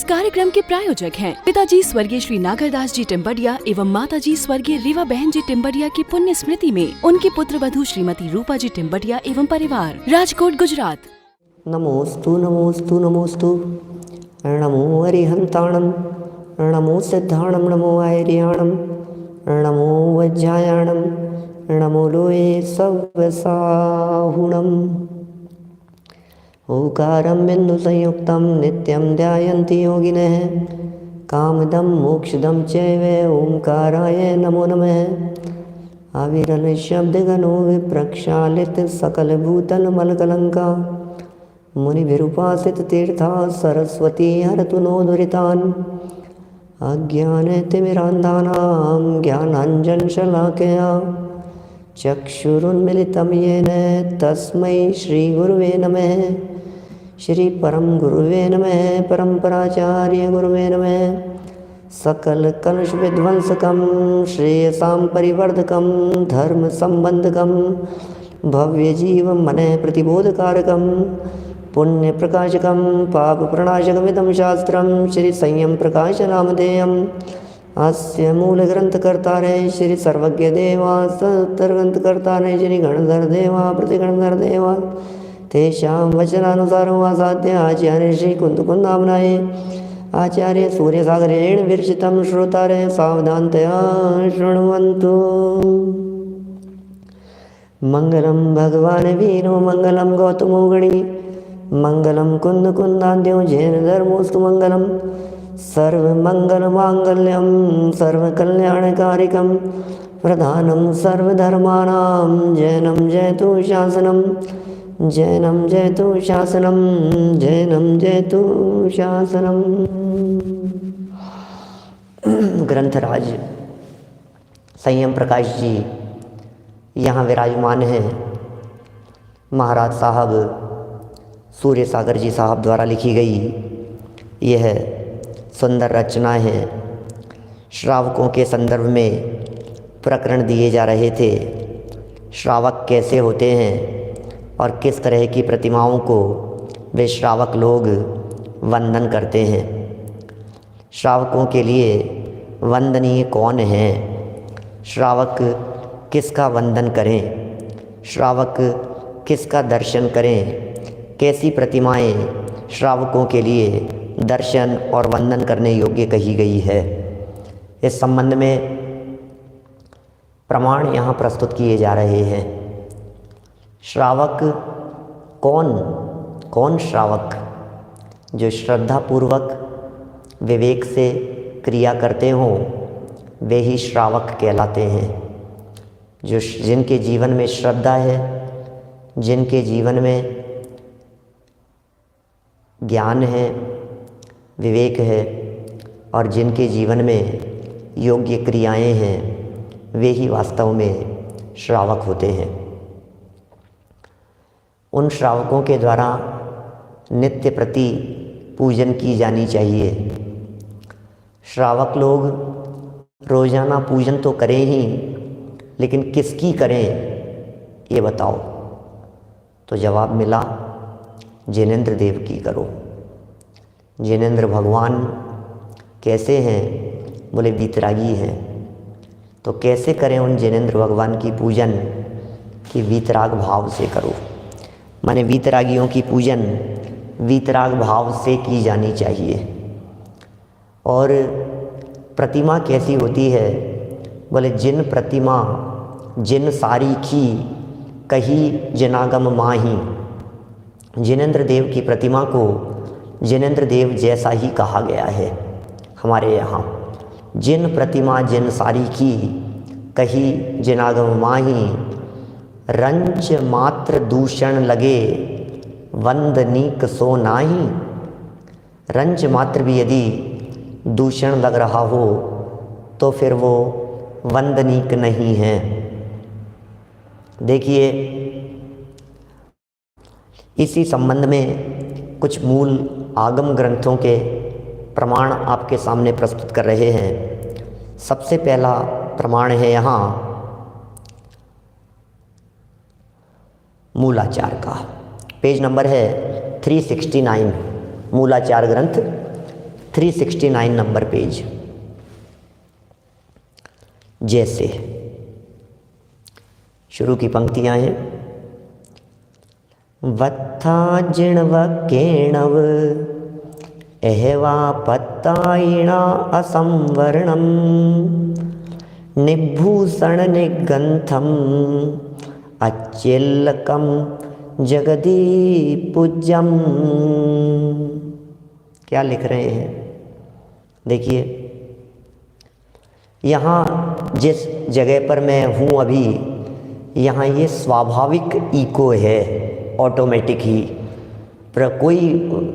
कार्यक्रम के प्रायोजक हैं पिताजी स्वर्गीय श्री नागरदास जी टिम्बडिया एवं माताजी स्वर्गीय रीवा बहन जी टिम्बडिया की पुण्य स्मृति में उनकी पुत्र वधू श्रीमती रूपा जी टिम्बडिया एवं परिवार, राजकोट, गुजरात। नमोस्तु नमोस्तु नमोस्तु। नमो अरिहंताणं, नमो सिद्धाणं, नमो आर्याणं, नमो वज्रायाणं, नमो लोये सव्यसाहुणम्। ओकारं बिन्दुसंयुक्तं नित्यं ध्यायन्ति योगिनः, कामदं मोक्षदं चैव ओंकाराय नमो नमः। अविरल शब्दगणो विप्रक्षालित सकलभूतलमलकलङ्का, मुनिभिरुपासित तीर्था सरस्वती हरतु नो दुरितान्। अज्ञानतिमिरान्धानां ज्ञानाञ्जनशलाकया चक्षुरुन्मिलितं येन तस्मै श्रीगुरुवे नमः। श्री परम गुरुवे नमः। परम्पराचार्य गुरुवे नमः। सकल कलुष विध्वंसकं श्रेयसां परिवर्धकं धर्म संबंधकं भव्य जीव मनः प्रतिबोधकारकं पुण्य प्रकाशकं पाप प्रणाशकमिदं शास्त्रं श्री संयम प्रकाश नामधेयम्। अस्य मूल ग्रंथकर्तारः श्री सर्वज्ञ देवा, सत्तर ग्रंथकर्तारः श्री गणधर देवा, प्रतिगणधर देवा। तेषां वचनानुसारं आसाद्य आचार्य श्री कुन्दकुन्दाम्नाये आचार्य सूर्यसागरेण विरचितं श्रोतारः सावधानतया शृण्वन्तु। मंगलम भगवान वीरो मंगलम गौतमो गणी, मंगलम कुन्दकुन्दाद्यो जैन धर्मोस्तु मंगलम। सर्वमंगलमांगल्यं सर्वकल्याणकारिकं प्रधानं सर्वधर्माणां जैनं जयतु शासनं, जैनं जयतु शासनं, जैनं जयतु शासनं। ग्रंथराज संयम प्रकाश जी यहाँ विराजमान हैं। महाराज साहब सूर्य सागर जी साहब द्वारा लिखी गई यह सुंदर रचना है। श्रावकों के संदर्भ में प्रकरण दिए जा रहे थे। श्रावक कैसे होते हैं और किस तरह की प्रतिमाओं को वे श्रावक लोग वंदन करते हैं। श्रावकों के लिए वंदनीय कौन है, श्रावक किसका वंदन करें, श्रावक किसका दर्शन करें, कैसी प्रतिमाएं श्रावकों के लिए दर्शन और वंदन करने योग्य कही गई है। इस संबंध में प्रमाण यहाँ प्रस्तुत किए जा रहे हैं। श्रावक कौन श्रावक? जो श्रद्धापूर्वक विवेक से क्रिया करते हों वे ही श्रावक कहलाते हैं। जिनके जीवन में श्रद्धा है, जिनके जीवन में ज्ञान है, विवेक है और जिनके जीवन में योग्य क्रियाएं हैं वे ही वास्तव में श्रावक होते हैं। उन श्रावकों के द्वारा नित्य प्रति पूजन की जानी चाहिए। श्रावक लोग रोजाना पूजन तो करें ही, लेकिन किसकी करें ये बताओ। तो जवाब मिला, जिनेंद्र देव की करो। जिनेंद्र भगवान कैसे हैं? बोले वीतरागी हैं। तो कैसे करें उन जिनेंद्र भगवान की पूजन कि वीतराग भाव से करो। माने वीतरागियों की पूजन वीतराग भाव से की जानी चाहिए। और प्रतिमा कैसी होती है? बोले जिन प्रतिमा जिन सारी की कही जनागम माही। जिनेंद्र देव की प्रतिमा को जिनेंद्र देव जैसा ही कहा गया है हमारे यहाँ। जिन प्रतिमा जिन सारी की कही जनागम माही, रंच मात्र दूषण लगे वंदनीक सो नाही। रंच मात्र भी यदि दूषण लग रहा हो तो फिर वो वंदनीक नहीं है। देखिए, इसी संबंध में कुछ मूल आगम ग्रंथों के प्रमाण आपके सामने प्रस्तुत कर रहे हैं। सबसे पहला प्रमाण है यहाँ मूलाचार का। पेज नंबर है 369, मूलाचार ग्रंथ 369 नंबर पेज। जैसे शुरू की पंक्तियां हैं, वत्था जिणव केणव एहवा पत्तायिणा असंवर्णम निभूषण निगंथम अचिल्लकम जगदी पूज्यम। क्या लिख रहे हैं? देखिए, यहाँ जिस जगह पर मैं हूँ अभी, यहाँ ये स्वाभाविक इको है, ऑटोमेटिक ही, पर कोई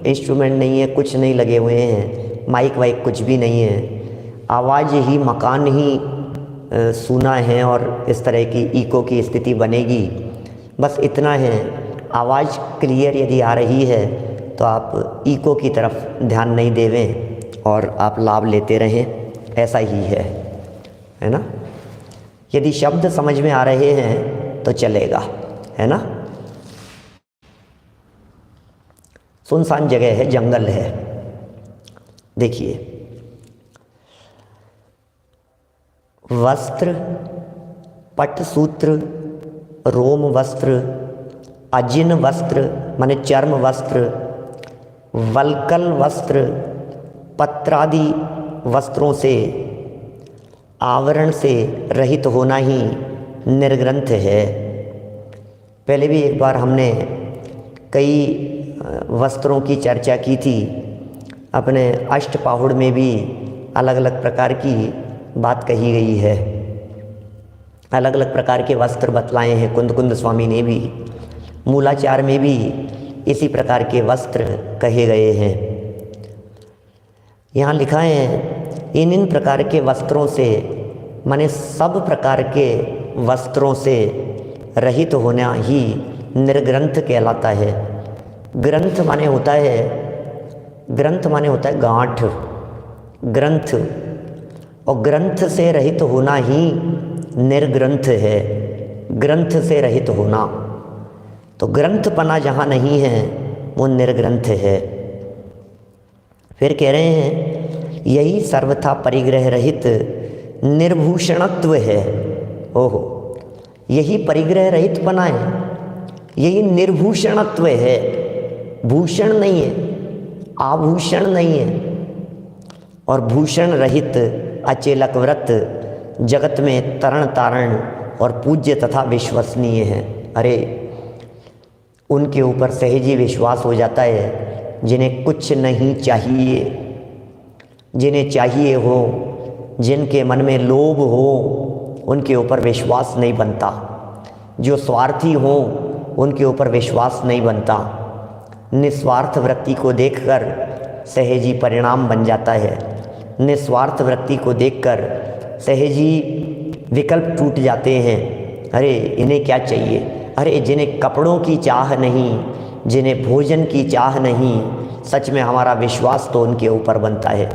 इंस्ट्रूमेंट नहीं है, कुछ नहीं लगे हुए हैं, माइक वाइक कुछ भी नहीं है, आवाज़ ही, मकान ही सुना है और इस तरह की इको की स्थिति बनेगी। बस इतना है, आवाज़ क्लियर यदि आ रही है तो आप इको की तरफ ध्यान नहीं देवें और आप लाभ लेते रहें, ऐसा ही है ना। यदि शब्द समझ में आ रहे हैं तो चलेगा, है ना। सुनसान जगह है, जंगल है। देखिए, वस्त्र, पटसूत्र, रोम वस्त्र, अजिन वस्त्र माने चर्म वस्त्र, वल्कल वस्त्र, पत्रादि वस्त्रों से, आवरण से रहित होना ही निर्ग्रंथ है। पहले भी एक बार हमने कई वस्त्रों की चर्चा की थी। अपने अष्टपाहुड़ में भी अलग अलग प्रकार की बात कही गई है, अलग अलग प्रकार के वस्त्र बतलाए हैं कुंद कुंद स्वामी ने भी। मूलाचार में भी इसी प्रकार के वस्त्र कहे गए हैं। यहाँ लिखा है, इन प्रकार के वस्त्रों से, माने सब प्रकार के वस्त्रों से रहित होना ही निर्ग्रंथ कहलाता है। ग्रंथ माने होता है, ग्रंथ माने होता है गांठ, ग्रंथ, और ग्रंथ से रहित होना ही निर्ग्रंथ है। ग्रंथ से रहित होना, तो ग्रंथपना जहाँ नहीं है वो निर्ग्रंथ है। फिर कह रहे हैं, यही सर्वथा परिग्रह रहित निर्भूषणत्व है। ओहो, यही परिग्रह रहित बना है, यही निर्भूषणत्व है। भूषण नहीं है, आभूषण नहीं है, और भूषण रहित अचेलक व्रत जगत में तरण तारण और पूज्य तथा विश्वसनीय है। अरे, उनके ऊपर सहजी विश्वास हो जाता है जिन्हें कुछ नहीं चाहिए, जिन्हें चाहिए हो, जिनके मन में लोभ हो, उनके ऊपर विश्वास नहीं बनता। जो स्वार्थी हो उनके ऊपर विश्वास नहीं बनता। निस्वार्थ वृत्ति को देखकर सहजी परिणाम बन जाता है। निस्वार्थ वृत्ति को देखकर सहजी विकल्प टूट जाते हैं। अरे, इन्हें क्या चाहिए? अरे, जिन्हें कपड़ों की चाह नहीं, जिन्हें भोजन की चाह नहीं, सच में हमारा विश्वास तो उनके ऊपर बनता है।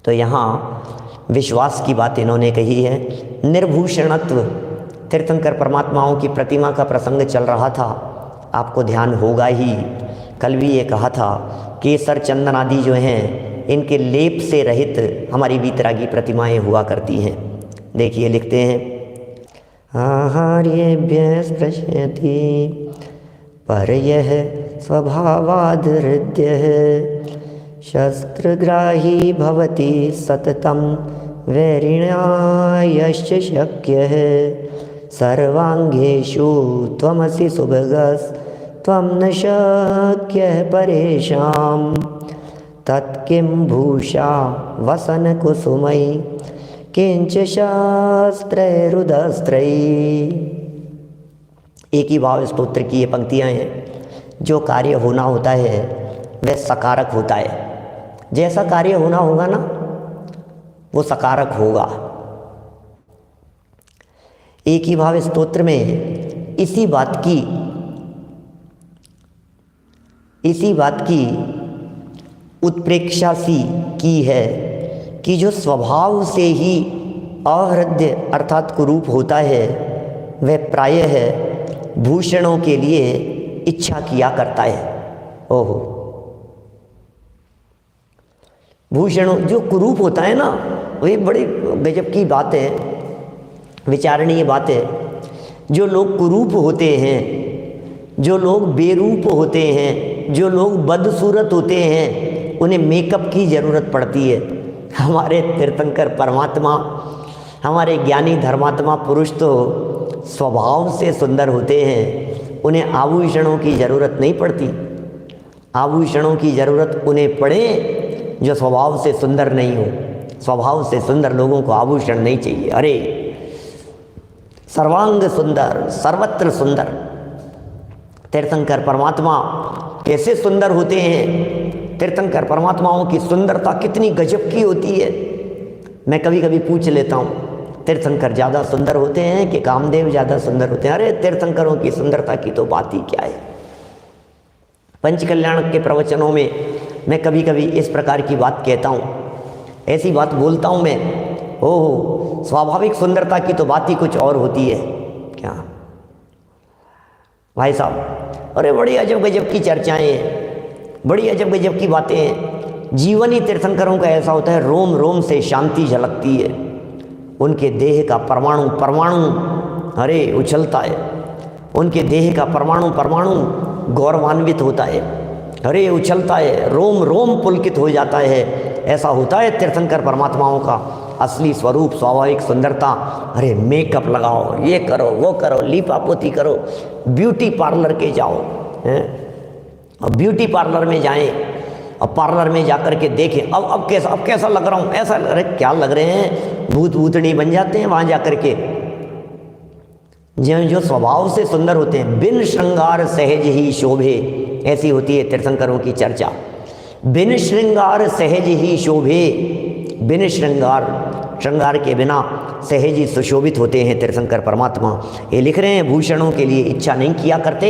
तो यहाँ विश्वास की बात इन्होंने कही है। निर्भूषणत्व, तीर्थंकर परमात्माओं की प्रतिमा का प्रसंग चल रहा था, आपको ध्यान होगा ही। कल भी ये कहा था, केसर चंदन आदि जो हैं, इनके लेप से रहित हमारी वीतरागी प्रतिमाएं हुआ करती हैं। देखिए, लिखते हैं, आहार्येभ्यः स्पृशति पर यह स्वभावाद् हृद्यः शस्त्रग्राही भवति सततं वैरिण्यायश्च शक्यः सर्वांगेषु त्वमसि सुभगस्त्वं न शक्यः परेषां तत्किं भूषा वसन कुसुमयि किंच शास्त्रैरुदस्त्रै। एक ही भाव स्तोत्र की ये पंक्तियाँ हैं। जो कार्य होना होता है वह सकारक होता है। जैसा कार्य होना होगा ना, वो सकारक होगा। एक ही भाव स्तोत्र में इसी बात की उत्प्रेक्षा सी की है कि जो स्वभाव से ही अहृद्य अर्थात कुरूप होता है, वह प्रायः भूषणों के लिए इच्छा किया करता है। ओहो, भूषणों, जो कुरूप होता है ना, वही बड़ी गजब की बात है, विचारणीय बात है। जो लोग कुरूप होते हैं, जो लोग बेरूप होते हैं, जो लोग बदसूरत होते हैं, उन्हें मेकअप की ज़रूरत पड़ती है। हमारे तीर्थंकर परमात्मा, हमारे ज्ञानी धर्मात्मा पुरुष तो स्वभाव से सुंदर होते हैं, उन्हें आभूषणों की ज़रूरत नहीं पड़ती। आभूषणों की ज़रूरत उन्हें पड़े जो स्वभाव से सुंदर नहीं हो। स्वभाव से सुंदर लोगों को आभूषण नहीं चाहिए। अरे सर्वांग सुंदर, सर्वत्र सुंदर। तीर्थंकर परमात्मा कैसे सुंदर होते हैं, तीर्थंकर परमात्माओं की सुंदरता कितनी गजब की होती है। मैं कभी कभी पूछ लेता हूँ, तीर्थंकर ज़्यादा सुंदर होते हैं कि कामदेव ज़्यादा सुंदर होते हैं? अरे तीर्थंकरों की सुंदरता की तो बात ही क्या है। पंचकल्याण के प्रवचनों में मैं कभी कभी इस प्रकार की बात कहता हूँ, ऐसी बात बोलता हूँ मैं, हो स्वाभाविक सुंदरता की तो बात ही कुछ और होती है। क्या भाई साहब, अरे बड़ी अजब गजब की चर्चाएं हैं, बड़ी अजब गजब की बातें हैं। जीवन ही तीर्थंकरों का ऐसा होता है, रोम रोम से शांति झलकती है। उनके देह का परमाणु परमाणु अरे उछलता है, उनके देह का परमाणु परमाणु गौरवान्वित होता है, अरे उछलता है, रोम रोम पुलकित हो जाता है। ऐसा होता है तीर्थंकर परमात्माओं का असली स्वरूप, स्वाभाविक सुंदरता। अरे मेकअप लगाओ, ये करो, वो करो, लीपा पोती करो, ब्यूटी पार्लर के जाओ हैं, और ब्यूटी पार्लर में जाएं और पार्लर में जाकर के देखें अब कैसा लग रहा हूँ, ऐसा अरे क्या लग रहे हैं, भूत भूतनी बन जाते हैं वहाँ जाकर के। जो स्वभाव से सुंदर होते हैं, बिन श्रृंगार सहज ही शोभे, ऐसी होती है तीर्थंकरों की चर्चा। बिन श्रृंगार सहज ही शोभे, बिन श्रृंगार, श्रृंगार के बिना सहज ही सुशोभित होते हैं तीर्थंकर परमात्मा। ये लिख रहे हैं, भूषणों के लिए इच्छा नहीं किया करते,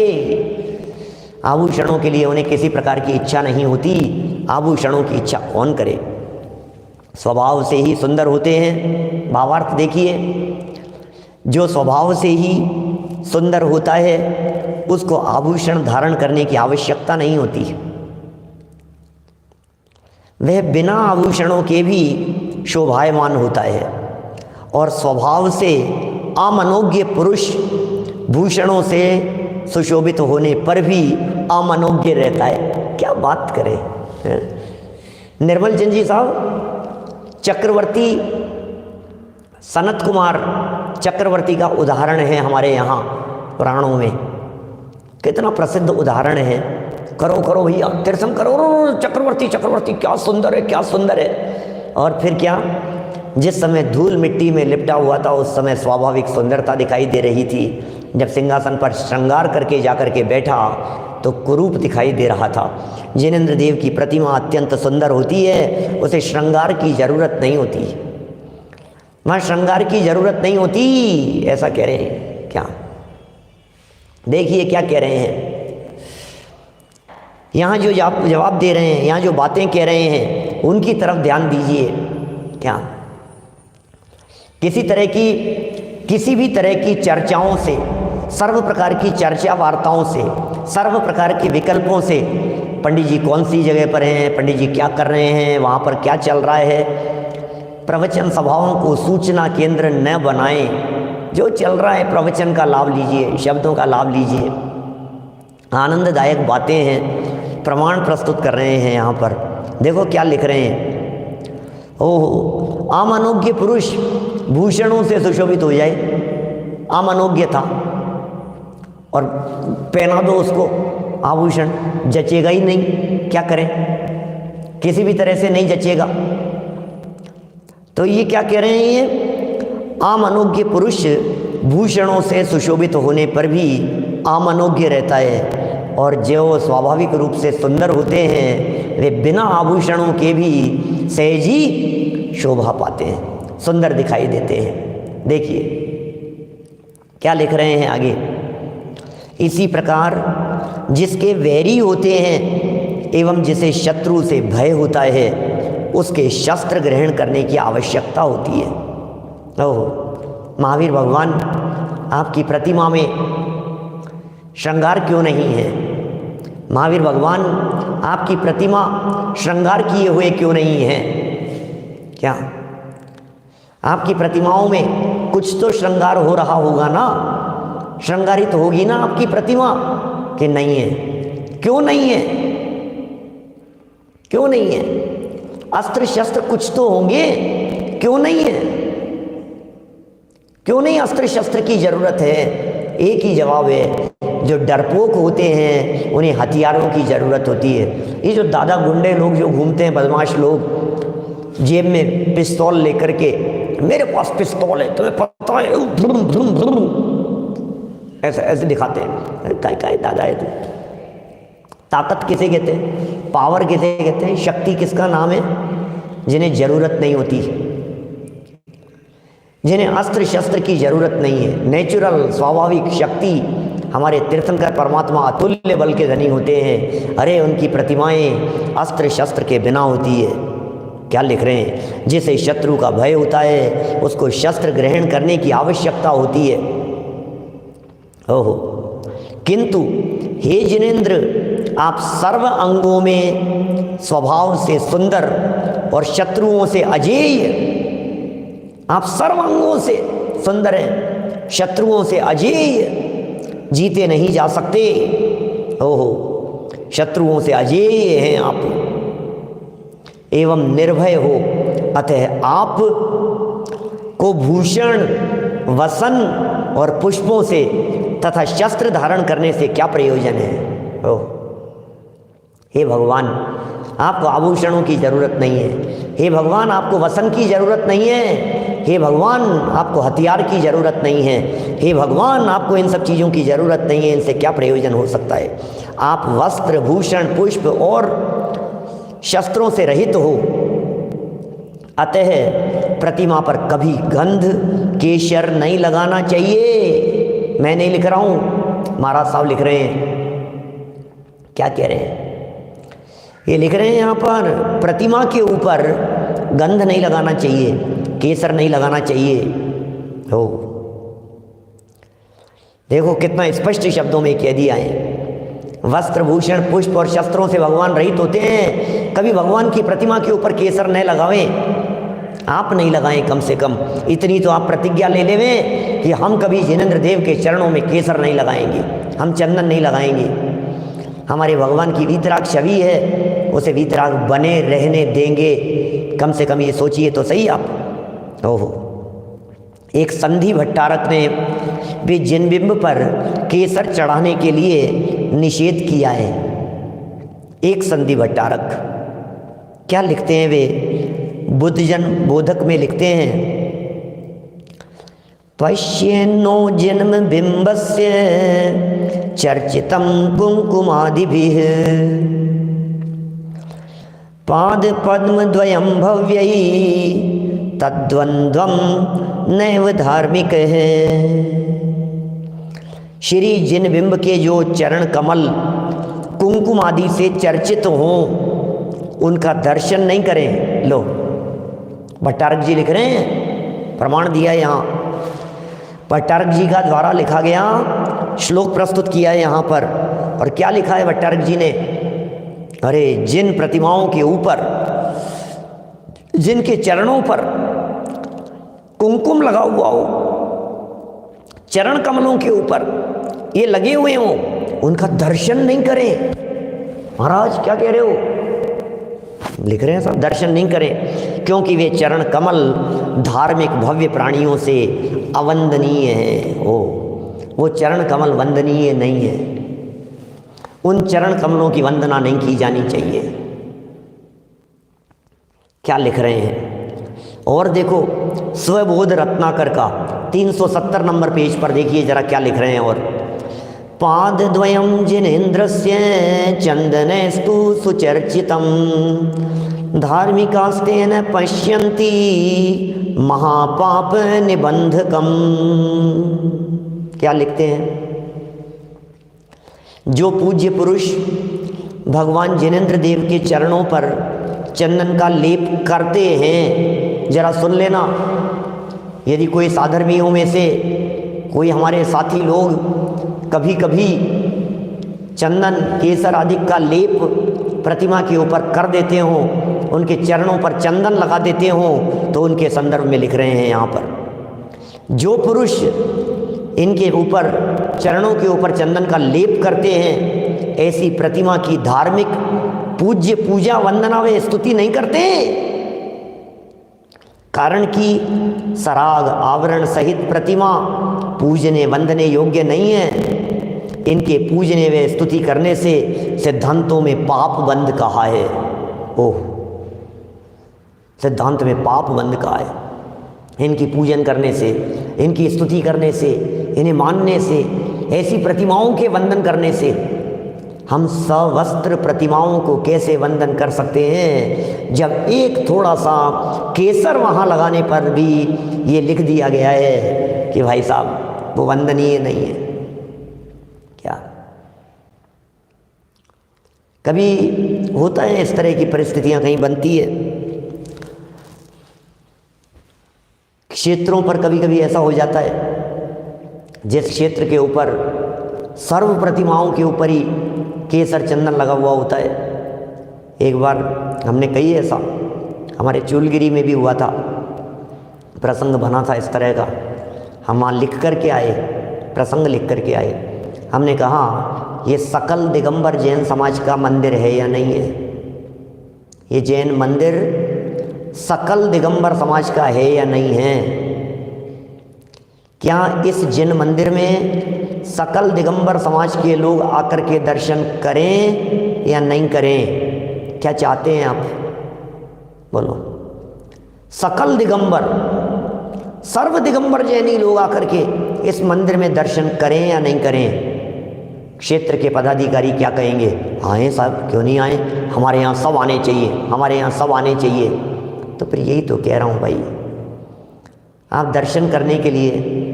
आभूषणों के लिए उन्हें किसी प्रकार की इच्छा नहीं होती। आभूषणों की इच्छा कौन करे, स्वभाव से ही सुंदर होते हैं। भावार्थ देखिए, जो स्वभाव से ही सुंदर होता है उसको आभूषण धारण करने की आवश्यकता नहीं होती। वह बिना आभूषणों के भी शोभायमान होता है, और स्वभाव से अमनोज्ञ पुरुष भूषणों से सुशोभित होने पर भी अमनोज्ञ रहता है। क्या बात करें। निर्मल चंद जी साहब, चक्रवर्ती सनत कुमार चक्रवर्ती का उदाहरण है हमारे यहाँ पुराणों में, कितना प्रसिद्ध उदाहरण है। करो करो भैया, तीर्थम करो, चक्रवर्ती चक्रवर्ती क्या सुंदर है, क्या सुंदर है। और फिर क्या, जिस समय धूल मिट्टी में लिपटा हुआ था उस समय स्वाभाविक सुंदरता दिखाई दे रही थी। जब सिंहासन पर श्रृंगार करके जाकर के बैठा तो कुरूप दिखाई दे रहा था। जिनेंद्र देव की प्रतिमा अत्यंत सुंदर होती है, उसे श्रृंगार की जरूरत नहीं होती, वहाँ श्रृंगार की जरूरत नहीं होती, ऐसा कह रहे हैं। क्या देखिए क्या कह रहे हैं यहाँ, जो जवाब दे रहे हैं, यहाँ जो बातें कह रहे हैं उनकी तरफ ध्यान दीजिए। क्या किसी भी तरह की चर्चाओं से, सर्व प्रकार की चर्चा वार्ताओं से, सर्व प्रकार के विकल्पों से, पंडित जी कौन सी जगह पर हैं, पंडित जी क्या कर रहे हैं, वहाँ पर क्या चल रहा है, प्रवचन सभाओं को सूचना केंद्र न बनाएं। जो चल रहा है प्रवचन का लाभ लीजिए, शब्दों का लाभ लीजिए। आनंददायक बातें हैं, प्रमाण प्रस्तुत कर रहे हैं यहाँ पर। देखो क्या लिख रहे हैं, ओह अमनोज्ञ पुरुष भूषणों से सुशोभित हो जाए, अमनोज्ञ था और पहना दो उसको आभूषण, जचेगा ही नहीं, क्या करें, किसी भी तरह से नहीं जचेगा। तो ये क्या कह रहे हैं, ये अमनोज्ञ पुरुष भूषणों से सुशोभित होने पर भी अमनोज्ञ रहता है, और जो स्वाभाविक रूप से सुंदर होते हैं वे बिना आभूषणों के भी सहजी शोभा पाते हैं, सुंदर दिखाई देते हैं। देखिए क्या लिख रहे हैं आगे, इसी प्रकार जिसके वैरी होते हैं एवं जिसे शत्रु से भय होता है उसके शस्त्र ग्रहण करने की आवश्यकता होती है। ओह महावीर भगवान, आपकी प्रतिमा में श्रृंगार क्यों नहीं है, महावीर भगवान आपकी प्रतिमा श्रृंगार किए हुए क्यों नहीं है? क्या आपकी प्रतिमाओं में कुछ तो श्रृंगार हो रहा होगा ना, श्रृंगारित होगी ना आपकी प्रतिमा, कि नहीं है? क्यों नहीं है? क्यों नहीं है? अस्त्र शस्त्र कुछ तो होंगे, क्यों नहीं है? क्यों नहीं अस्त्र शस्त्र की जरूरत है? एक ही जवाब है, जो डरपोक होते हैं उन्हें हथियारों की जरूरत होती है। ये जो दादा गुंडे लोग जो घूमते हैं, बदमाश लोग जेब में पिस्तौल लेकर के, मेरे पास पिस्तौल है तुम्हें पता है, ऐसे ऐसे दिखाते हैं। काय दादा है तुम? ताकत किसे कहते हैं? पावर किसे कहते हैं? शक्ति किसका नाम है? जिन्हें जरूरत नहीं होती, जिन्हें अस्त्र शस्त्र की जरूरत नहीं है। नेचुरल स्वाभाविक शक्ति हमारे तीर्थंकर परमात्मा अतुल्य बल के धनी होते हैं। अरे उनकी प्रतिमाएं अस्त्र शस्त्र के बिना होती है। क्या लिख रहे हैं? जिसे शत्रु का भय होता है उसको शस्त्र ग्रहण करने की आवश्यकता होती है। ओहो, किंतु हे जिनेंद्र, आप सर्व अंगों में स्वभाव से सुंदर और शत्रुओं से अजेय, आप सर्व अंगों से सुंदर हैं, शत्रुओं से अजेय, जीते नहीं जा सकते। ओहो, शत्रुओं से अजेय हैं आप, एवं निर्भय हो, अतः आप को भूषण, वसन और पुष्पों से तथा शस्त्र धारण करने से क्या प्रयोजन है? ओह, हे भगवान, आपको आभूषणों की जरूरत नहीं है। हे भगवान, आपको वसन की जरूरत नहीं है। हे भगवान, आपको हथियार की जरूरत नहीं है। हे भगवान, आपको इन सब चीज़ों की जरूरत नहीं है। इनसे क्या प्रयोजन हो सकता है? आप वस्त्र, भूषण, पुष्प और शस्त्रों से रहित हो, अतः प्रतिमा पर कभी गंध, केशर नहीं लगाना चाहिए। मैं नहीं लिख रहा हूँ, महाराज साहब लिख रहे हैं। क्या कह रहे हैं? ये लिख रहे हैं यहाँ पर, प्रतिमा के ऊपर गंध नहीं लगाना चाहिए, केसर नहीं लगाना चाहिए। हो, देखो कितना स्पष्ट शब्दों में कह दिया है। वस्त्र, भूषण, पुष्प और शस्त्रों से भगवान रहित होते हैं। कभी भगवान की प्रतिमा के ऊपर केसर नहीं लगावें, आप नहीं लगाएं। कम से कम इतनी तो आप प्रतिज्ञा ले लेवें कि हम कभी जिनेंद्र देव के चरणों में केसर नहीं लगाएंगे, हम चंदन नहीं लगाएंगे। हमारे भगवान की वीतराग छवि है, उसे वीतराग बने रहने देंगे। कम से कम ये सोचिए तो सही आप। ओहो, एक संधि भट्टारक ने भी जिनबिंब पर केसर चढ़ाने के लिए निषेध किया है। एक संधि भट्टारक क्या लिखते हैं वे? बुद्धजन बोधक में लिखते हैं, पश्येन्नो जन्म बिंबस्य चर्चितम कुंकुमादिभिः पाद पद्म द्वयं भव्यै तद्वंद्वम नैव धार्मिक है। श्री जिनबिंब के जो चरण कमल कुंकुम आदि से चर्चित हों, उनका दर्शन नहीं करें। लो, भट्टारक जी लिख रहे हैं, प्रमाण दिया है यहाँ। भट्टारक जी का द्वारा लिखा गया श्लोक प्रस्तुत किया है यहाँ पर। और क्या लिखा है भट्टारक जी ने? अरे, जिन प्रतिमाओं के ऊपर, जिनके चरणों पर कुंकुम लगा हुआ हो, चरण कमलों के ऊपर ये लगे हुए हों, उनका दर्शन नहीं करें। महाराज क्या कह रहे हो? लिख रहे हैं सब, दर्शन नहीं करें, क्योंकि वे चरण कमल धार्मिक भव्य प्राणियों से अवंदनीय हैं। वो चरण कमल वंदनीय नहीं है, उन चरण कमलों की वंदना नहीं की जानी चाहिए। क्या लिख रहे हैं? और देखो, स्वबोध रत्नाकर का 370 नंबर पेज पर देखिए जरा क्या लिख रहे हैं। और पाद द्वयं जिनेन्द्रस्य चंदनेस्तु सुचर्चितम धार्मिकास्तेन पश्यन्ति महापाप निबंधकम। क्या लिखते हैं? जो पूज्य पुरुष भगवान जिनेंद्र देव के चरणों पर चंदन का लेप करते हैं, जरा सुन लेना, यदि कोई साधर्मियों में से कोई हमारे साथी लोग कभी कभी चंदन केसर आदि का लेप प्रतिमा के ऊपर कर देते हो, उनके चरणों पर चंदन लगा देते हो, तो उनके संदर्भ में लिख रहे हैं यहाँ पर, जो पुरुष इनके ऊपर चरणों के ऊपर चंदन का लेप करते हैं, ऐसी प्रतिमा की धार्मिक पूज्य पूजा वंदना वे स्तुति नहीं करते, कारण कि सराग आवरण सहित प्रतिमा पूजने वंदने योग्य नहीं है। इनके पूजने व स्तुति करने से सिद्धांतों में पाप बंद कहा है। ओह, सिद्धांत में पाप बंद कहा है। इनकी पूजन करने से, इनकी स्तुति करने से, इन्हें मानने से, ऐसी प्रतिमाओं के वंदन करने से हम सवस्त्र प्रतिमाओं को कैसे वंदन कर सकते हैं, जब एक थोड़ा सा केसर वहाँ लगाने पर भी ये लिख दिया गया है कि भाई साहब वो वंदनीय नहीं है। क्या कभी होता है इस तरह की परिस्थितियां कहीं बनती है क्षेत्रों पर, कभी कभी ऐसा हो जाता है जिस क्षेत्र के ऊपर सर्व प्रतिमाओं के ऊपर ही केसर चंदन लगा हुआ होता है। एक बार हमने कही ऐसा, हमारे चूलगिरी में भी हुआ था, प्रसंग बना था इस तरह का। हम वहाँ लिख कर के आए, प्रसंग लिख कर के आए। हमने कहा ये सकल दिगंबर जैन समाज का मंदिर है या नहीं है, ये जैन मंदिर सकल दिगंबर समाज का है या नहीं है, क्या इस जैन मंदिर में सकल दिगंबर समाज के लोग आकर के दर्शन करें या नहीं करें, क्या चाहते हैं आप, बोलो। सकल दिगंबर, सर्व दिगंबर जैनी लोग आकर के इस मंदिर में दर्शन करें या नहीं करें। क्षेत्र के पदाधिकारी क्या कहेंगे, आए साहब, क्यों नहीं आए, हमारे यहाँ सब आने चाहिए, हमारे यहाँ सब आने चाहिए। तो फिर यही तो कह रहा हूँ भाई, आप दर्शन करने के लिए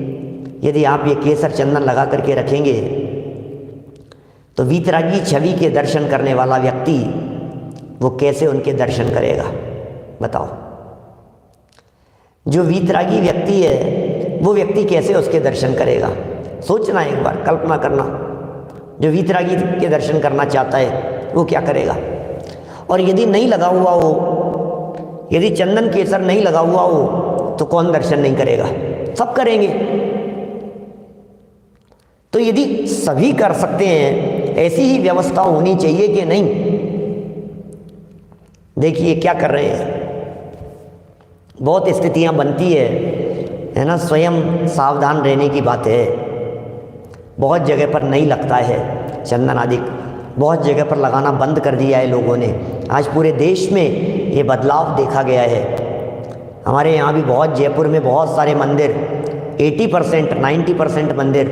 यदि आप ये केसर चंदन लगा करके रखेंगे तो वीतरागी छवि के दर्शन करने वाला व्यक्ति वो कैसे उनके दर्शन करेगा, बताओ। जो वीतरागी व्यक्ति है वो व्यक्ति कैसे उसके दर्शन करेगा, सोचना एक बार, कल्पना करना। जो वीतरागी के दर्शन करना चाहता है वो क्या करेगा। और यदि नहीं लगा हुआ हो, यदि चंदन केसर नहीं लगा हुआ हो तो कौन दर्शन नहीं करेगा, सब करेंगे। तो यदि सभी कर सकते हैं, ऐसी ही व्यवस्था होनी चाहिए कि नहीं। देखिए क्या कर रहे हैं, बहुत स्थितियां बनती है ना, स्वयं सावधान रहने की बात है। बहुत जगह पर नहीं लगता है चंदन आदि, बहुत जगह पर लगाना बंद कर दिया है लोगों ने। आज पूरे देश में ये बदलाव देखा गया है। हमारे यहाँ भी बहुत, जयपुर में बहुत सारे मंदिर, 80% 90% मंदिर,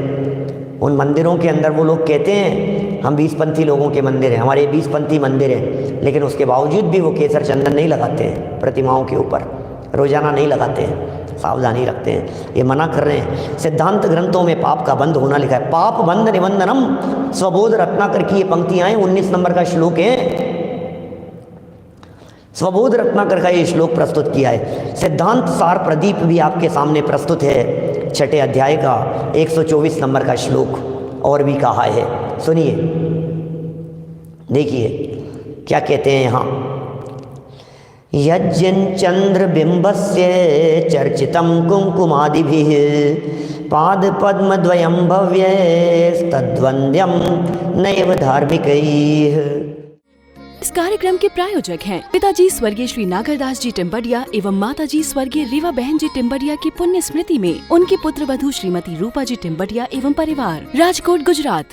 उन मंदिरों के अंदर वो लोग कहते हैं हम 20पंथी लोगों के मंदिर हैं, हमारे 20पंथी मंदिर हैं, लेकिन उसके बावजूद भी वो केसर चंदन नहीं लगाते हैं प्रतिमाओं के ऊपर, रोजाना नहीं लगाते हैं, सावधानी रखते हैं, ये मना कर रहे हैं। सिद्धांत ग्रंथों में पाप का बंध होना लिखा है, पाप बंध निबंधनम स्वबोध रत्नाकर की ये पंक्तियां हैं, 19 नंबर का श्लोक है। स्वबोध रत्नाकर का ये श्लोक प्रस्तुत किया है। सिद्धांत सार प्रदीप भी आपके सामने प्रस्तुत है, 6ठे अध्याय का 124 नंबर का श्लोक, और भी कहा है, सुनिए, देखिए क्या कहते हैं यहाँ। यज्जन चंद्र बिंबस्य चर्चितम कुंकुमादिभिः पाद पद्म द्वयं भव्यस्तद्वन्द्यं नैव धार्मिकैः। इस कार्यक्रम के प्रायोजक हैं पिताजी स्वर्गीय श्री नागरदास जी टिम्बडिया एवं माताजी स्वर्गीय रीवा बहन जी टिम्बडिया की पुण्य स्मृति में उनकी पुत्र वधू श्रीमती रूपा जी टिम्बडिया एवं परिवार, राजकोट, गुजरात।